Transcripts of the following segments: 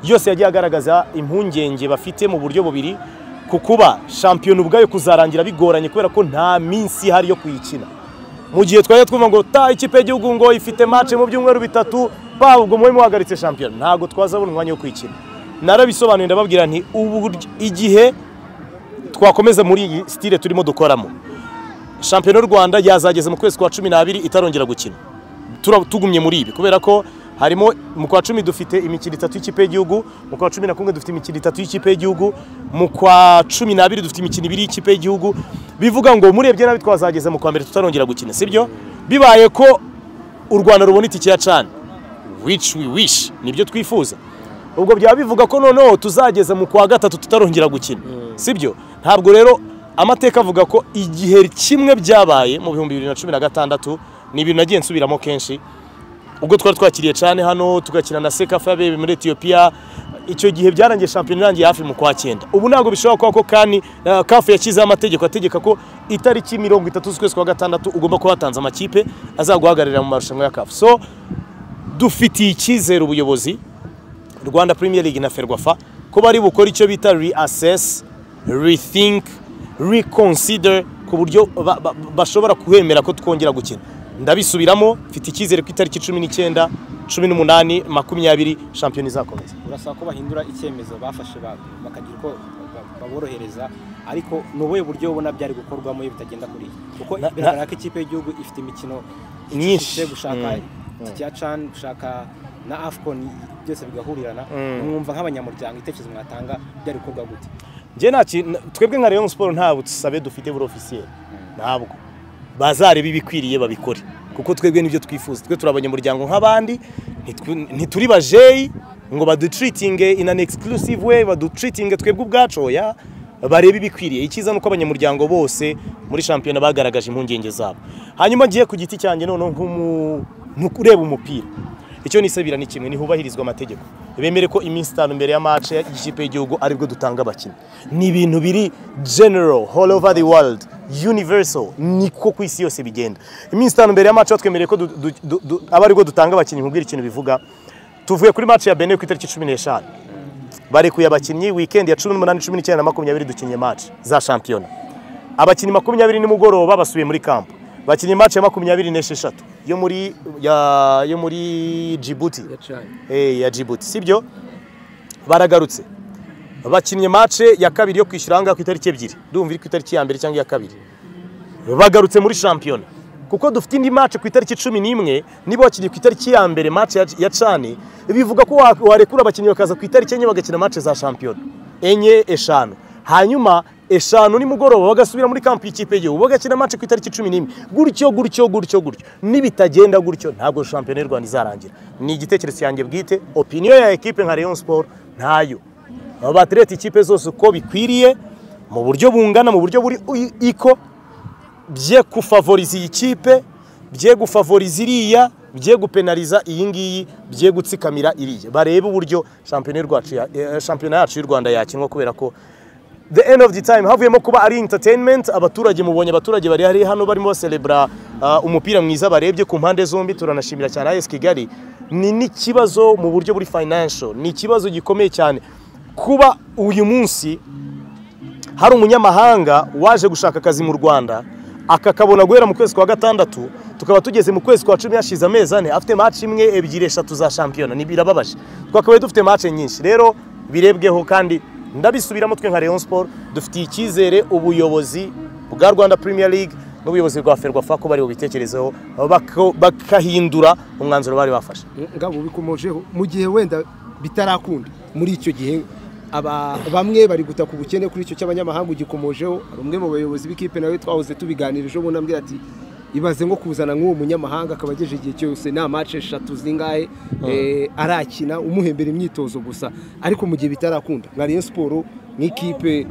yose yagiye agaragaza impungenge bafite mu buryo bubiri kukuba shampiyona ubwayo kuzarangira bigoranye kubera ko nta minsi hari yo kuyikina. Mu gihe twajya twumva ngo ta ikipe y'igihugu ngo ifite match mu byumweru bitatu ubwo mwe muhagaritse shampiyona, ntago twazabona umwanya wo kwikina. Narabisobanuye ndababwira nti ubu igihe twakomeza muri iyi style turimo dukoramo, shampiyona y'u Rwanda yazageze mu kwezi kwa 12 itarongera gukina. Tugumye muri ibi kubera ko harimo mu kwa 10 dufite imikino 3 y'ikipe y'igihugu, mu kwa 11 dufite imikino 3 y'ikipe y'igihugu, mu kwa 12 dufite imikino 2 y'ikipe y'igihugu. Bivuga ngo murebye nabi twazageze mu kwa mbere tutarongera gukina, sibyo? Bibaye ko u Rwanda rubona itike ya CHAN, which we wish, nibyo twifuza. Ubwo byaba bivuga ko noneho tuzageza mu kwa gatatu tutarongera gukina, sibyo? Ntabwo rero amateka avuga ko igihe kimwe byabaye mu 2016 ni ibintu nagiye nsubiramo kenshi, ubwo twari twakiriye cyane hano tugakina na Sekafa bebe muri Ethiopia. Icyo gihe byarangiye shampiyona irangiye hafi mu kwa 9. Ubu ntabwo bishobora ko kani CAF yakiza amategeko ategeka ko itariki 30 z'ukwezi kwa gatandatu ugomba kuba watanze amakipe azaguhagararira mu marushanwa ya CAF. So dufitiye icyizere ubuyobozi Rwanda Premier League na Ferwafa ko bari bukora icyo bita reassess, rethink, reconsider ku buryo bashobora kuhemera ko twongera gukina. Ndabisubiramo, mfite icyizere ku itariki 19, 18, 20 shampiyona izakomeza. Urasaba ko bahindura icyemezo bafashe bakagira uko baborohereza, ariko nubuye buryo ubona byari gukorwamo iyo bitagenda kuri kuko bigaragara ko ikipe y'igihugu ifite imikino nyinshi gushaka ya CHAN, gushaka na AFCON, byose bigahurirana. Mwumva nk'abanyamuryango itekerezo mwatanga byari gukorwa gute? Je twebwe nka Rayon Sport nta busabe dufite buri officiel, ntabwo bazareba ibikwiriye babikore kuko twebwe nivyo twifuza. Twe turabanyamuryango nk'abandi, ntituri bajeyi ngo badutreating in an exclusive way, badutreating twebwe ubwacu ya bareba ibikwiriye. Ikiza nuko abanyamuryango bose muri shampiyona bagaragaje impungenge zabo. Hanyuma giye ku giti cyanjye none nkureba umupira, icyo nisabira ni kimwe, nihubahirizwa amategeko. Bemere ko iminsi 5 mbere ya match y'ikipe y'igihugu aribwo dutanga abakina. Ni ibintu biri general all over the world, universal, niko ku isi yose bigenda. Iminsi 5 mbere ya match twemereye ko abaribwo dutanga abakinnyi. Nkubwira ikintu bivuga, tuvuye kuri match ya Benin ku itariki 15, barekuye abakinnyi weekend ya 18, 19 na 20 dukinye match za shampiyona. Abakinnyi 20 nimugoroba basubiye muri camp, bakinye match ya 26 yo muri Djibouti, ya Djibouti, sibyo? Baragarutse bakinye match ya kabiri yo kwishyuranga ku itariki 2, ndumva iri ku itariki ya mbere cyangwa ya kabiri. Bagarutse muri shampiyona kuko dufite indi match ku itariki 11, nibo bakinye ku itariki ya mbere match ya CHAN. Bivuga ko warekura abakinyi bakaza ku itariki 4 bagakina match za shampiyona 4, 5, hanyuma 5 nimugoroba bagasubira muri camp y'ikipe y'igihugu bagakina match ku itariki 11. Gutyo nibitagenda gutyo ntabwo shampiyona y'u Rwanda izarangira. Ni igitekerezo cyanjye bwite, opinion ya equipe nka Rayon Sport ntayo. Abatlete ikipe zose uko bikwiriye mu buryo bungana, mu buryo buri iko, bye kufavoriza iyi kipe, bye gufavoriza iriya, bye gupenaliza iyi ngiyi, bye gutsikamira iriya. Barebe uburyo shampiyona yacu y'u Rwanda yakinwa kubera ko the end of the time havuyemo kuba ari entertainment. Abaturage mubonye, abaturage bari hari hano barimo celebra umupira mwiza barebye ku mpande zombi. Turanashimira cyane AS Kigali. Ni n'ikibazo mu buryo buri financial, ni ikibazo gikomeye cyane kuba uyu munsi hari umunyamahanga waje gushaka akazi mu Rwanda akakabona guhera mu kwezi kwa gatandatu, tukaba tugeze mu kwezi kwa 10 yashize amezi 4 afite match imwe, 2, 3 za shampiyona. Ni birababaje, twakabaye dufite match nyinshi. Rero birebweho, kandi ndabisubiramo, twe nka Rayon Sport dufitiye icyizere ubuyobozi bwa Rwanda Premier League n'ubuyobozi bwa Ferwafa ko bari bubitekerezeho bakahindura umwanzuro bari bafashe. Ngabo bikomojeho mu gihe wenda bitarakunda muri icyo gihe bamwe bari gutaka ubukene kuri icyo cy'abanyamahanga gikomojeho. Hari umwe mu bayobozi b'ikipe nawe twahoze tubiganirije ubu nambwira ati ibaze ngo kuzana nk'uwo munyamahanga akabageje igihe cyose na match 3 zingahe arakina umuhembera imyitozo gusa, ariko mu gihe bitarakunda nka Rayon Sport n'ikipe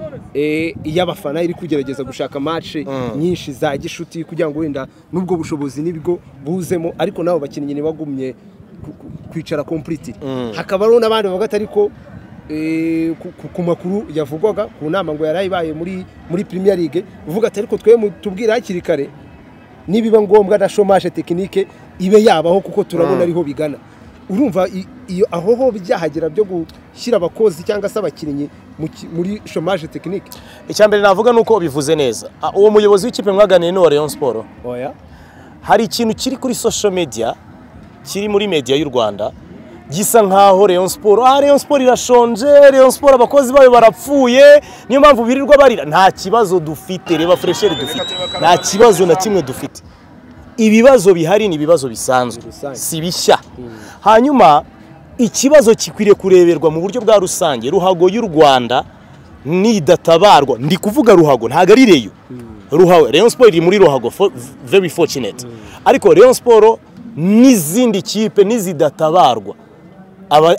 y'abafana iri kugerageza gushaka match nyinshi za gishuti kugira ngo wenda nubwo bushobozi nibwo buzemo, ariko nabo bakinnyi ni bagumye kwicara complete. Hakaba rero n'abandi bavuga ati ariko ku makuru yavugwaga ku nama ngo yarayibaye muri Premier League uvuga ati ariko twe tubwira hakiri kare nibiba ngombwa na chômage technique ibe yabaho kuko turabona ariho bigana. Urumva iyo aho ho byahagera byo gushyira abakozi cyangwa se abakinnyi muri chômage technique. Icyambere navuga nuko bivuze neza. Uwo muyobozi w'ikipe mwaganiye no Rayon Sport. Oya. Hari ikintu kiri kuri social media, kiri muri media y'u Rwanda, gisa nkaho Rayon Sport, Rayon Sport irashonje, Rayon Sport abakozi bayo barapfuye, niyo mpamvu birirwa barira. Nta kibazo dufite, reba fresher dufite. Nta kibazo na kimwe dufite. Ibibazo bihari ni ibibazo bisanzwe, si bishya. Hanyuma ikibazo kikwiriye kureberwa mu buryo bwa rusange. Ruhago y'u Rwanda nidatabarwa, ndi kuvuga Ruhago ntago ari Reyo. Ruhago, Rayon Sport iri muri Ruhago, very fortunate. Ariko Rayon Sport n'izindi kipe nizidatabarwa,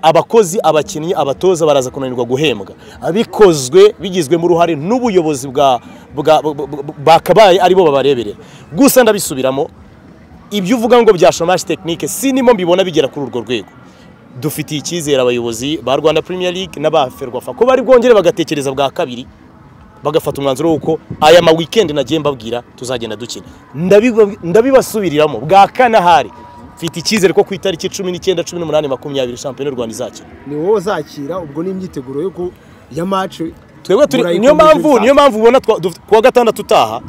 abakozi, abakinnyi, abatoza baraza kunanirwa guhembwa. Abikozwe bigizwe mu ruhare n'ubuyobozi bakabaye aribo babareberera. Gusa ndabisubiramo, ibyo uvuga ngo bya chômage technique sinimo mbibona bigera kuri urwo rwego. Dufitiye icyizere abayobozi ba Rwanda Premier League n'aba Ferwafa ko bari bwongere bagatekereza bwa kabiri, bagafata umwanzuro wuko aya ma weekend nagiye mbabwira tuzagenda dukina. Ndabibasubiriramo bwa kanahari. Mfite icyizere ko ku itariki 19 18 20 shampiyona y'u Rwanda izakira. Ni wowe uzakira, ubwo ni imyiteguro yo ya match. Twebwe turi niyo mpamvu ubona kuwa gatandatu utaha.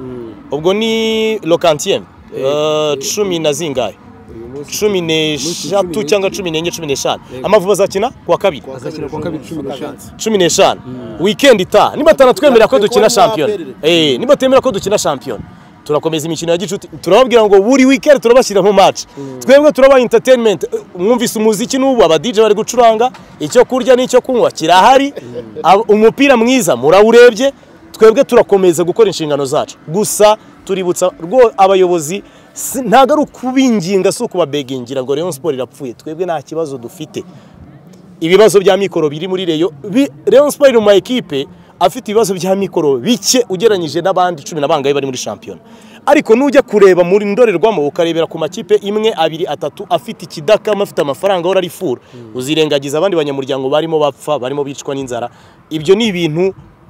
Ubwo ni Locantième 10 na zingahe 13 cyangwa 14 15. Amavubi azakina kuwa kabiri. Azakina kuwa kabiri 15. Weekend ita niba tanatwemera ko dukina champion. Niba temera ko dukina champion. Turakomeza imikino ya gicuti, turababwira ngo buri weekend turabashyira mu match. Twebwe turaba entertainment, mwumvise umuziki n'ubu aba DJ bari gucuranga, icyo kurya n'icyo kunywa kirahari, umupira mwiza murawurebye. Twebwe turakomeza gukora inshingano zacu. Gusa tuributsa rwo abayobozi ntago ari ukubinginga, si ukubabegingira ngo Rayon Sport irapfuye. Twebwe nta kibazo dufite. Ibibazo bya mikoro biri muri Rayon Sport mu equipe afite ibibazo bya mikoro bike ugeranyije n'abandi 10 nabangaye bari muri champion. Ariko nujya kureba muri ndorerwamo ukarebera ku makipe 1 2 3 afite ikidakama, afite amafaranga ora rifura, uzirengagiza abandi banyamuryango barimo bapfa, barimo bicwa n'inzara. Ibyo ni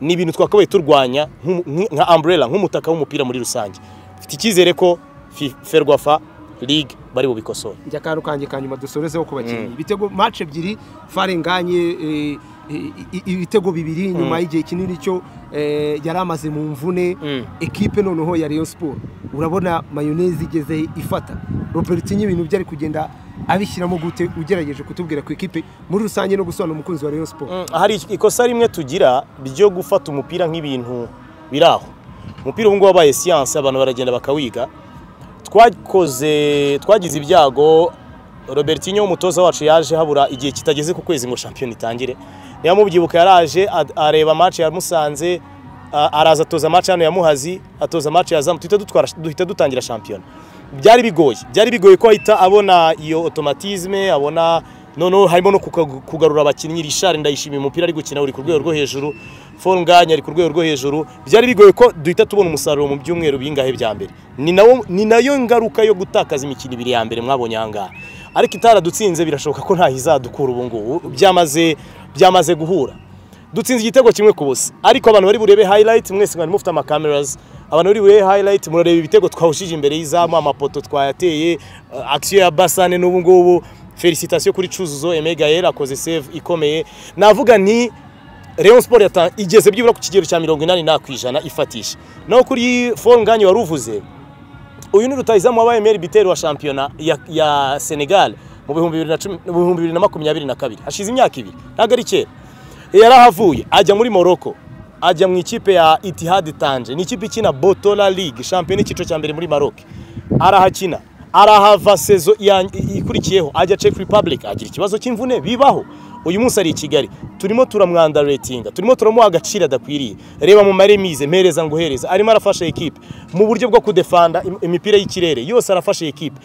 ibintu twakabaye turwanya nka umbrella, nk'umutaka w'umupira muri rusange. Mfite icyizere ko Ferwafa League bari bubikosora. Njya kantu kanjye kanyuma dusorezeho ku bakinnyi. Ibitego match ebyiri farenganye, ibitego bibiri nyuma y'igihe kinini cyo yari amaze mu mvune. Equipe noneho ya Rayon Sport urabona mayonnaise igeze ifata. Robertinho ibintu byari kugenda abishyiramo gute ugerageje kutubwira ku equipe muri rusange no gusobanura umukunzi wa Rayon Sport? Hari ikosa rimwe tugira byo gufata umupira nk'ibintu biraho. Umupira ubungu wabaye science, abantu baragenda bakawiga. Twagize ibyago. Robertinho umutoza wacu yaje habura igihe kitageze ku kwezi ngo champion itangire. Niyo mubyibuka yaraje areba match ya Musanze, araza atoza match hano ya Muhazi, atoza match ya Zamu, duhita dutangira champion. Byari bigoye ko ahita abona iyo automatisme, abona noneho harimo no kugarura abakinnyi. Richard Ndayishimiye umupira ari gukina uri ku rwego rwo hejuru, Nganya ari ku rwego rwo hejuru. Byari bigoye ko duhita tubona umusaruro mu byumweru bingahe bya mbere. Ni nayo ngaruka yo gutakaza imikino ibiri ya mbere mwabonye hanga. Ariko itaradutsinze birashoboka ko nta hizadukura ubu ngubu, byamaze guhura. Dutsinze igitego kimwe ku busa, ariko abantu bari burebe highlight, mwese mwari mufite ama cameras, abantu bari burebe highlight murareba ibitego twawushije imbere y'izamu, amapoto twayateye, action ya Basane n'ubu ngubu. Félicitations kuri Cyuzuzo Emegael akoze save ikomeye. Navuga ni Rayon Sport igeze byibura ku kigero cya 80% ifatisha. Naho kuri Nganya waruvuze, uyu ni rutayizamu wabaye meilleur buteur wa championnat ya Senegal mu 2022. Hashize imyaka 2, ntago ari kera. Yarahavuye ajya muri Morocco, ajya mu ikipe ya Ittihad Tanger, ni ikipe ikina Botola League, champion icyiciro cya mbere muri Maroc. Arahakina, arahava sezo ikurikiyeho, ajya Czech Republic, agira ikibazo cy'imvune bibaho. Uyu munsi ari i Kigali, turimo turamwanda ratinga, turimo turamuha agaciro adakwiriye. Reba mu maremize mpereza nguhereza, arimo arafasha equipe mu buryo bwo kudefanda imipira y'ikirere yose, arafasha equipe.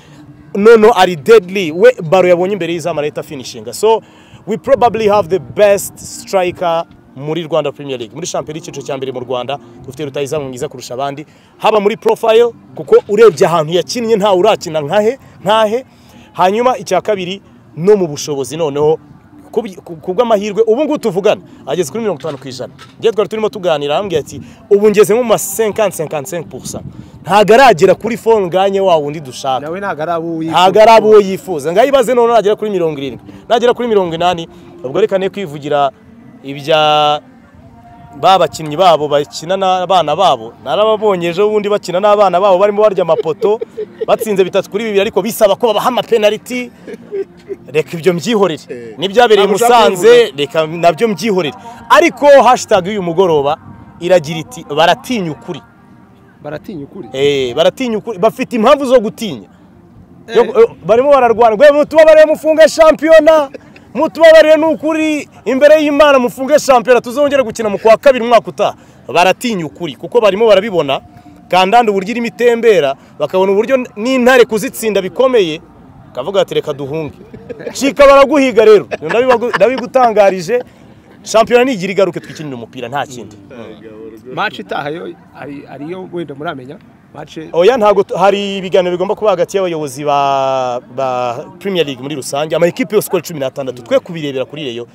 No ari deadly, we baro yabonye imbere y'izama leta finishing. So we probably have the best striker muri Rwanda Premier League, muri champion y'icyiciro cya mbere mu Rwanda. Dufite rutayizamu mwiza kurusha abandi, haba muri profile kuko urebye ahantu yakinnye nta urakina nkahe. Hanyuma icya kabiri no mu bushobozi, noneho kubw'amahirwe ubu ngubu tuvugana ageze kuri 50%. Ngiye twari turimo tuganira ambwiye ati ubu ngeze mu 50-55%. ntago aragera kuri phone nganye wa wundi dushaka nawe ntago ari abo yifuza ngayibaze none nagera kuri 70 nagera kuri 80 ubwo reka ne kwivugira ibya babakinnyi babo bakina n'abana babo narababonye ejo bundi bakina n'abana babo barimo barya amapoto batsinze 3-2 ariko bisaba ko babaha penalty reka ibyo mbyihorere nibyabereye Musanze reka nabyo mbyihorere ariko hashtag uyu mugoroba iragira iti baratinya ukuri baratinya ukuri bafite impamvu zo gutinya barimo bararwana gwe mutubabarire mufunge championnat mutubabarire n'ukuri imbere y'Imana mufunge championnat tuzongera gukina mu kwa kabiri mwaka uta baratinya ukuri kuko barimo barabibona kandanda uburyo irimo itembera bakabona uburyo n'intare kuzitsinda bikomeye kavuga ati reka duhunge cika baraguhiga rero ndabigutangarije championnat nigira igaruke twikinira umupira nta kindi match itahayo ariyo wenda muramenya match oya ntago hari ibiganiro bigomba kuba hagati y'abayobozi ba Premier League muri rusange ama equipe yose ko 16 twe kubirebera kuri reyo